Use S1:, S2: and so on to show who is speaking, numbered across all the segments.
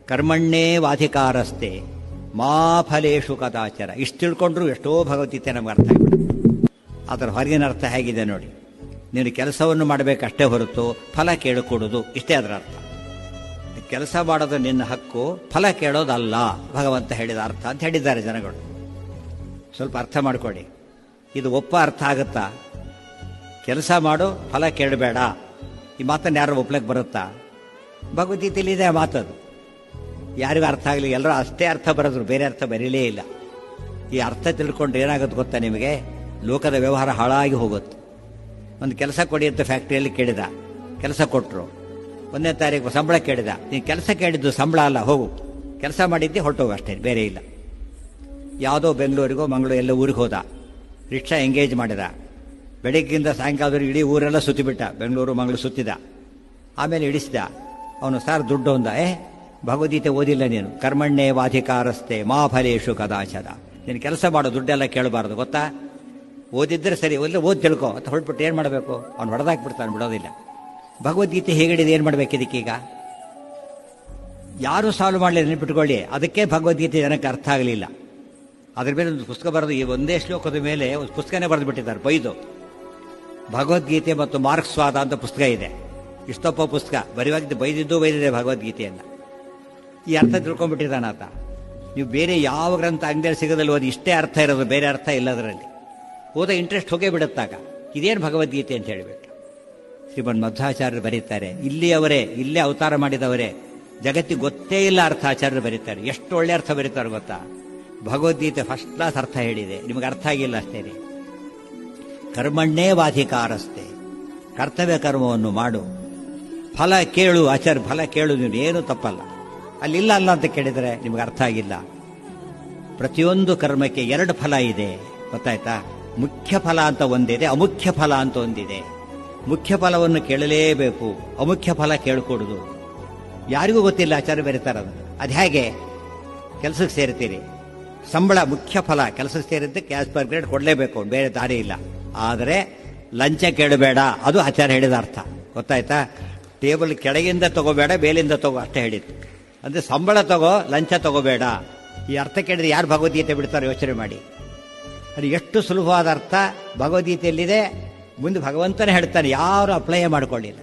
S1: ಕರ್ಮಣ್ಣೇವಾಧಿಕಾರಸ್ತೆ ಮಾ ಫಲೇಶು ಕದಾಚರ. ಇಷ್ಟು ತಿಳ್ಕೊಂಡ್ರು ಎಷ್ಟೋ ಭಗವದ್ಗೀತೆ ನಮ್ಗೆ ಅರ್ಥ ಆಗಿಬಿಡುತ್ತೆ. ಅದರ ಹೊರಗಿನ ಅರ್ಥ ಹೇಗಿದೆ ನೋಡಿ. ನೀನು ಕೆಲಸವನ್ನು ಮಾಡಬೇಕಷ್ಟೇ ಹೊರತು ಫಲ ಕೇಳಿಕೊಡುವುದು, ಇಷ್ಟೇ ಅದರ ಅರ್ಥ. ಕೆಲಸ ಮಾಡೋದು ನಿನ್ನ ಹಕ್ಕು, ಫಲ ಕೇಳೋದಲ್ಲ ಭಗವಂತ ಹೇಳಿದ ಅರ್ಥ ಅಂತ ಹೇಳಿದ್ದಾರೆ ಜನಗಳು. ಸ್ವಲ್ಪ ಅರ್ಥ ಮಾಡ್ಕೊಳ್ಳಿ. ಇದು ಅರ್ಥ ಆಗುತ್ತಾ? ಕೆಲಸ ಮಾಡು, ಫಲ ಕೇಳಬೇಡ, ಈ ಮಾತನ್ನು ಯಾರು ಒಪ್ಲಕ್ಕೆ ಬರುತ್ತಾ? ಭಗವದ್ಗೀತೆಯಲ್ಲಿದೆ ಆ ಮಾತದು. ಯಾರಿಗೂ ಅರ್ಥ ಆಗಲಿ, ಎಲ್ಲರೂ ಅಷ್ಟೇ ಅರ್ಥ ಬರೆದ್ರು, ಬೇರೆ ಅರ್ಥ ಬರೀಲೇ ಇಲ್ಲ. ಈ ಅರ್ಥ ತಿಳ್ಕೊಂಡ್ರೆ ಏನಾಗುತ್ತೆ ಗೊತ್ತಾ ನಿಮಗೆ? ಲೋಕದ ವ್ಯವಹಾರ ಹಾಳಾಗಿ ಹೋಗುತ್ತೆ. ಒಂದು ಕೆಲಸ ಕೊಡಿ ಅಂತ ಫ್ಯಾಕ್ಟ್ರಿಯಲ್ಲಿ ಕೇಳಿದ, ಕೆಲಸ ಕೊಟ್ಟರು. 1ನೇ ತಾರೀಕು ಸಂಬಳ ಕೇಳಿದ. ನೀನು ಕೆಲಸ ಕೇಳಿದ್ದು ಸಂಬಳ ಅಲ್ಲ, ಹೋಗು, ಕೆಲಸ ಮಾಡಿದ್ದೆ ಹೊರಟೋಗು, ಅಷ್ಟೇ, ಬೇರೆ ಇಲ್ಲ. ಯಾವುದೋ ಬೆಂಗಳೂರಿಗೋ ಮಂಗಳೂರು ಎಲ್ಲ ಊರಿಗೆ ಹೋದ, ರಿಕ್ಷಾ ಎಂಗೇಜ್ ಮಾಡಿದ. ಬೆಳಗ್ಗಿಂದ ಸಾಯಂಕಾಲದವರೆಗೆ ಇಡೀ ಊರೆಲ್ಲ ಸುತ್ತಿಬಿಟ್ಟ, ಬೆಂಗಳೂರು ಮಂಗಳೂರು ಸುತ್ತಿದ. ಆಮೇಲೆ ಇಳಿಸಿದ. ಅವನು ಸಾರ್ ದುಡ್ಡು ಅಂದ. ಭಗವದ್ಗೀತೆ ಓದಿಲ್ಲ ನೀನು. ಕರ್ಮಣ್ಣೇವಾಧಿಕಾರಸ್ತೆ ಮಾ ಫಲೇಶು ಕದಾಚರ. ನೀನು ಕೆಲಸ ಮಾಡೋ, ದುಡ್ಡೆಲ್ಲ ಕೇಳಬಾರ್ದು, ಗೊತ್ತಾ? ಓದಿದ್ರೆ ಸರಿ, ಓದಿ ತಿಳ್ಕೊ ಅಂತ ಹೊರಟ್ಬಿಟ್ಟು ಏನು ಮಾಡಬೇಕು? ಅವ್ನು ಹೊಡೆದಾಕ್ಬಿಡ್ತಾನೆ, ಬಿಡೋದಿಲ್ಲ. ಭಗವದ್ಗೀತೆ ಹೇಗಿಡಿದು ಏನು ಮಾಡಬೇಕು ಇದಕ್ಕೀಗ? ಯಾರು ಸಾಲ್ವ್ ಮಾಡಲಿ, ನೆನಪಿಟ್ಕೊಳ್ಳಿ. ಅದಕ್ಕೆ ಭಗವದ್ಗೀತೆ ಜನಕ್ಕೆ ಅರ್ಥ ಆಗಲಿಲ್ಲ. ಅದ್ರ ಮೇಲೆ ಒಂದು ಪುಸ್ತಕ ಬರೆದು, ಈ ಒಂದೇ ಶ್ಲೋಕದ ಮೇಲೆ ಒಂದು ಪುಸ್ತಕನೇ ಬರೆದು ಬಿಟ್ಟಿದ್ದಾರೆ ಬೈದು. ಭಗವದ್ಗೀತೆ ಮತ್ತು ಮಾರ್ಕ್ಸ್ವಾದ ಅಂತ ಪುಸ್ತಕ ಇದೆ. ಇಷ್ಟೊಪ್ಪ ಪುಸ್ತಕ ಬರೆಯುವಾಗ ಬೈದಿದೆ ಭಗವದ್ಗೀತೆಯನ್ನು. ಈ ಅರ್ಥ ತಿಳ್ಕೊಂಡ್ಬಿಟ್ಟಿದ್ದಾನ ಆತ. ನೀವು ಬೇರೆ ಯಾವ ಗ್ರಂಥ ಅಂಗಡಿಯಲ್ಲಿ ಸಿಗೋದಲ್ಲಿ ಓದಿ ಇಷ್ಟೇ ಅರ್ಥ ಇರೋದು, ಬೇರೆ ಅರ್ಥ ಇಲ್ಲ ಅದರಲ್ಲಿ. ಓದೋ ಇಂಟ್ರೆಸ್ಟ್ ಹೋಗೇ ಬಿಡುತ್ತಾಗ. ಇದೇನು ಭಗವದ್ಗೀತೆ ಅಂತ ಹೇಳಿಬಿಟ್ಟು ಶ್ರೀಮನ್ ಮಧ್ವಾಚಾರ್ಯರು ಬರೀತಾರೆ. ಇಲ್ಲಿಯವರೇ, ಇಲ್ಲೇ ಅವತಾರ ಮಾಡಿದವರೇ, ಜಗತ್ತಿಗೆ ಗೊತ್ತೇ ಇಲ್ಲ ಅರ್ಥ ಆಚಾರ್ಯರು ಬರೀತಾರೆ. ಎಷ್ಟು ಒಳ್ಳೆ ಅರ್ಥ ಬರೀತಾರೆ ಗೊತ್ತಾ? ಭಗವದ್ಗೀತೆ ಫಸ್ಟ್ ಕ್ಲಾಸ್ ಅರ್ಥ ಹೇಳಿದೆ, ನಿಮಗೆ ಅರ್ಥ ಆಗಿಲ್ಲ ಅಷ್ಟೇ. ಕರ್ಮಣ್ಣೇವಾಧಿಕಾರಸ್ತೆ, ಕರ್ತವ್ಯ ಕರ್ಮವನ್ನು ಮಾಡು, ಫಲ ಕೇಳು. ಆಚಾರ್ಯ ಫಲ ಕೇಳು, ನೀನು ಏನು ತಪ್ಪಲ್ಲ. ಅಲ್ಲಿಲ್ಲ ಅಲ್ಲ ಅಂತ ಕೇಳಿದರೆ ನಿಮಗೆ ಅರ್ಥ ಆಗಿಲ್ಲ. ಪ್ರತಿಯೊಂದು ಕರ್ಮಕ್ಕೆ 2 ಫಲ ಇದೆ, ಗೊತ್ತಾಯ್ತಾ? ಮುಖ್ಯ ಫಲ ಅಂತ ಒಂದಿದೆ, ಅಮುಖ್ಯ ಫಲ ಅಂತ ಒಂದಿದೆ. ಮುಖ್ಯ ಫಲವನ್ನು ಕೇಳಲೇಬೇಕು, ಅಮುಖ್ಯ ಫಲ ಕೇಳಿಕೊಡುದು. ಯಾರಿಗೂ ಗೊತ್ತಿಲ್ಲ, ಆಚಾರ್ಯ ಬರೀತಾರದು. ಅದು ಹೇಗೆ? ಕೆಲಸಕ್ಕೆ ಸೇರ್ತೀರಿ, ಸಂಬಳ ಮುಖ್ಯ ಫಲ, ಕೆಲಸಕ್ಕೆ ಸೇರಿದ್ದಕ್ಕೆ ಕ್ಯಾಶ್ ಪರ್ ಗ್ರೇಡ್ ಕೊಡಲೇಬೇಕು, ಬೇರೆ ದಾರಿ ಇಲ್ಲ. ಆದರೆ ಲಂಚ ಕೇಳಬೇಡ, ಅದು ಆಚಾರ್ಯ ಹೇಳಿದ ಅರ್ಥ, ಗೊತ್ತಾಯ್ತಾ? ಟೇಬಲ್ ಕೆಳಗಿಂದ ತಗೋಬೇಡ, ಮೇಲಿಂದ ತಗೋ, ಅಷ್ಟೇ ಹೇಳಿದ್ದು. ಅಂದರೆ ಸಂಬಳ ತಗೋ, ಲಂಚ ತಗೋಬೇಡ. ಈ ಅರ್ಥ ಕೇಳಿದ್ರೆ ಯಾರು ಭಗವದ್ಗೀತೆ ಬಿಡ್ತಾರೆ? ಯೋಚನೆ ಮಾಡಿ. ಅದು ಎಷ್ಟು ಸುಲಭವಾದ ಅರ್ಥ ಭಗವದ್ಗೀತೆಯಲ್ಲಿದೆ. ಮುಂದೆ ಭಗವಂತನೇ ಹೇಳ್ತಾನೆ, ಯಾರು ಅಪ್ಲೈ ಮಾಡಿಕೊಳ್ಳಿಲ್ಲ.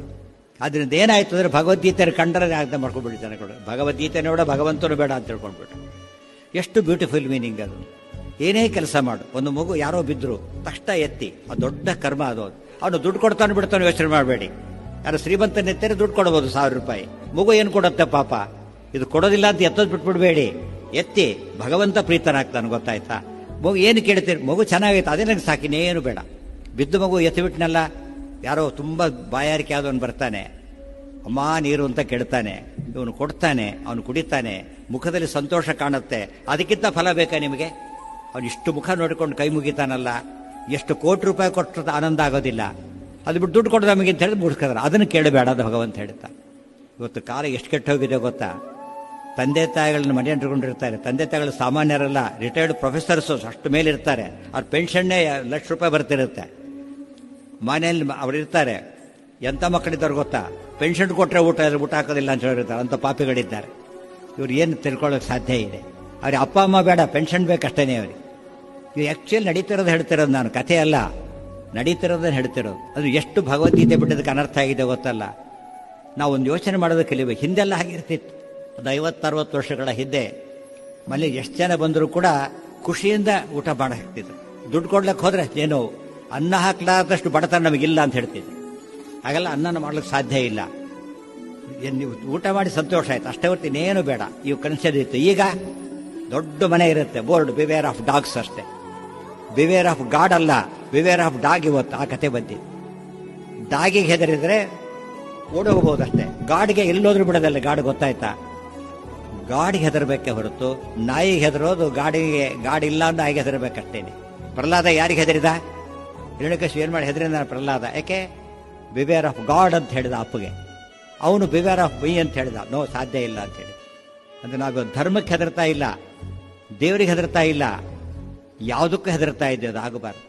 S1: ಅದರಿಂದ ಏನಾಯ್ತು ಅಂದರೆ ಭಗವದ್ಗೀತೆ ಕಂಡರೆ ಅರ್ಥ ಮಾಡ್ಕೊಂಡ್ಬಿಡ್ತಾನೆ. ಭಗವದ್ಗೀತೆ ನೋಡ, ಭಗವಂತನು ಬೇಡ ಅಂತ ತಿಳ್ಕೊಂಡ್ಬಿಟ್ಟು. ಎಷ್ಟು ಬ್ಯೂಟಿಫುಲ್ ಮೀನಿಂಗ್ ಅದು. ಏನೇ ಕೆಲಸ ಮಾಡು, ಒಂದು ಮಗು ಯಾರೋ ಬಿದ್ದರು ತಕ್ಷಣ ಎತ್ತಿ, ಅದು ದೊಡ್ಡ ಕರ್ಮ ಅದು. ಅವನು ದುಡ್ಡು ಕೊಡ್ತಾನೆ ಬಿಡ್ತಾನೆ, ಯೋಚನೆ ಮಾಡಬೇಡಿ. ಯಾರು ಶ್ರೀಮಂತನೆತ್ತರೆ ದುಡ್ಡು ಕೊಡ್ಬೋದು, 1000 ರೂಪಾಯಿ. ಮಗು ಏನು ಕೊಡುತ್ತೆ ಪಾಪ? ಇದು ಕೊಡೋದಿಲ್ಲ ಅಂತ ಎತ್ತೋದು ಬಿಟ್ಬಿಡ್ಬೇಡಿ, ಎತ್ತಿ ಭಗವಂತ ಪ್ರೀತನಾಗ್ತಾನೆ, ಗೊತ್ತಾಯ್ತಾ? ಮಗು ಏನು ಕೇಳ್ತೀರಿ? ಮಗು ಚೆನ್ನಾಗೈತೆ, ಅದೇ ನನಗೆ ಸಾಕಿನೇನು ಬೇಡ. ಬಿದ್ದು ಮಗು ಎತ್ತಿಬಿಟ್ನಲ್ಲ, ಯಾರೋ ತುಂಬ ಬಾಯಾರಿಕೆ ಆದವನು ಬರ್ತಾನೆ, ಅಮ್ಮ ನೀರು ಅಂತ ಕೇಳ್ತಾನೆ, ಇವನು ಕೊಡ್ತಾನೆ, ಅವನು ಕುಡಿತಾನೆ, ಮುಖದಲ್ಲಿ ಸಂತೋಷ ಕಾಣುತ್ತೆ. ಅದಕ್ಕಿಂತ ಫಲ ಬೇಕಾ ನಿಮಗೆ? ಅವನು ಇಷ್ಟು ಮುಖ ನೋಡಿಕೊಂಡು ಕೈ ಮುಗಿತಾನಲ್ಲ, ಎಷ್ಟು ಕೋಟಿ ರೂಪಾಯಿ ಕೊಟ್ಟು ಆನಂದ ಆಗೋದಿಲ್ಲ. ಅದು ಬಿಟ್ಟು ದುಡ್ಡು ಕೊಡೋದು ನಮಗೆ ಅಂತ ಹೇಳಿ ಮುಗಿಸ್ಕೊತಾರೆ. ಅದನ್ನು ಕೇಳಬೇಡ ಅದು ಭಗವಂತ ಹೇಳ್ತಾ. ಇವತ್ತು ಕಾಲ ಎಷ್ಟು ಕೆಟ್ಟ ಹೋಗಿದೆ ಗೊತ್ತಾ? ತಂದೆ ತಾಯಿಗಳನ್ನ ಮನೆ ಅಂಟ್ಕೊಂಡಿರ್ತಾರೆ. ತಂದೆ ತಾಯಿಗಳು ಸಾಮಾನ್ಯರಲ್ಲ, ರಿಟೈರ್ಡ್ ಪ್ರೊಫೆಸರ್ಸು ಅಷ್ಟು ಮೇಲಿರ್ತಾರೆ. ಅವ್ರ ಪೆನ್ಷನ್ನೇ ಲಕ್ಷ ರೂಪಾಯಿ ಬರ್ತಿರುತ್ತೆ. ಮನೆಯಲ್ಲಿ ಅವ್ರು ಇರ್ತಾರೆ. ಎಂಥ ಮಕ್ಕಳಿದ್ದಾರೆ ಗೊತ್ತಾ? ಪೆನ್ಷನ್ ಕೊಟ್ಟರೆ ಊಟ ಹಾಕೋದಿಲ್ಲ ಅಂತ ಹೇಳಿರ್ತಾರೆ. ಅಂಥ ಪಾಪಿಗಳಿದ್ದಾರೆ. ಇವ್ರು ಏನು ತಿಳ್ಕೊಳ್ಳೋಕೆ ಸಾಧ್ಯ ಇದೆ? ಅವ್ರಿಗೆ ಅಪ್ಪ ಅಮ್ಮ ಬೇಡ, ಪೆನ್ಷನ್ ಬೇಕಷ್ಟೇ ಅವ್ರಿಗೆ. ಇವು ಆ್ಯಕ್ಚುಲಿ ನಡೀತಿರೋದು ಹೇಳ್ತಿರೋದು ನಾನು, ಕಥೆ ಅಲ್ಲ, ನಡೀತಿರೋದನ್ನು ಹೇಳ್ತಿರೋದು. ಅದು ಎಷ್ಟು ಭಗವದ್ಗೀತೆ ಬಿಟ್ಟದಕ್ಕೆ ಅನರ್ಥ ಆಗಿದೆ ಗೊತ್ತಲ್ಲ. ನಾವು ಒಂದು ಯೋಚನೆ ಮಾಡೋದು ಕಲಿಬೇಕು. ಹಿಂದೆಲ್ಲ ಹಾಗಿರ್ತಿತ್ತು. ಒಂದು 50-60 ವರ್ಷಗಳ ಹಿಂದೆ ಮನೇಲಿ ಎಷ್ಟು ಜನ ಬಂದರೂ ಕೂಡ ಖುಷಿಯಿಂದ ಊಟ ಮಾಡಿ ಹಾಕ್ತಿದ್ರು. ದುಡ್ಡು ಕೊಡ್ಲಿಕ್ಕೆ ಹೋದ್ರೆ ಏನೋ ಅನ್ನ ಹಾಕ್ಲಾರ್ದಷ್ಟು ಬಡತನ ನಮಗಿಲ್ಲ ಅಂತ ಹೇಳ್ತಿದ್ರು. ಹಾಗೆಲ್ಲ ಅನ್ನನ ಮಾಡ್ಲಿಕ್ಕೆ ಸಾಧ್ಯ ಇಲ್ಲ. ನೀವು ಊಟ ಮಾಡಿ ಸಂತೋಷ ಆಯ್ತು ಅಷ್ಟೇ ಹೊರ್ತು ಇನ್ನೇನು ಬೇಡ. ಇವು ಕನ್ಸರ್ ಇತ್ತು. ಈಗ ದೊಡ್ಡ ಮನೆ ಇರುತ್ತೆ, ಬೋರ್ಡ್ ಬಿವೇರ್ ಆಫ್ ಡಾಗ್ಸ್ ಅಷ್ಟೇ. ಬಿವೇರ್ ಆಫ್ ಗಾಡ್ ಅಲ್ಲ, ಬಿವೇರ್ ಆಫ್ ಡಾಗ್. ಇವತ್ತು ಆ ಕತೆ ಬಂದಿದೆ. ಡಾಗಿಗೆ ಹೆದರಿದ್ರೆ ಓಡೋಗಬಹುದು ಅಷ್ಟೇ, ಗಾಡಿಗೆ ಎಲ್ಲೋದ್ರೂ ಬಿಡೋದಲ್ಲ. ಗಾಡಿ ಗೊತ್ತಾಯ್ತಾ? ಗಾಡಿಗೆ ಹೆದರ್ಬೇಕೆ ಹೊರತು ನಾಯಿಗೆ ಹೆದರೋದು ಗಾಡಿ ಇಲ್ಲ ಅಂತ ನಾಯಿಗೆ ಹೆದರ್ಬೇಕಷ್ಟೇನೆ. ಪ್ರಹ್ಲಾದ ಯಾರಿಗೆ ಹೆದರಿದ? ಹಿರಣ್ಯಕಶಿಪು ಏನ್ ಮಾಡಿ ಹೆದರಿದ ಪ್ರಹ್ಲಾದ? ಯಾಕೆ? ಬಿವೇರ್ ಆಫ್ ಗಾಡ್ ಅಂತ ಹೇಳಿದ ಅಪ್ಪಗೆ. ಅವನು ಬಿವೇರ್ ಆಫ್ ಮೀ ಅಂತ ಹೇಳಿದ. ನೋ, ಸಾಧ್ಯ ಇಲ್ಲ ಅಂತ ಹೇಳಿ. ಅಂದ್ರೆ ನಾವು ಧರ್ಮಕ್ಕೆ ಹೆದರ್ತಾ ಇಲ್ಲ, ದೇವರಿಗೆ ಹೆದರ್ತಾ ಇಲ್ಲ, ಯಾವುದಕ್ಕೂ ಹೆದರ್ತಾ ಇದ್ದೇವೆ. ಅದು ಆಗಬಾರ್ದು.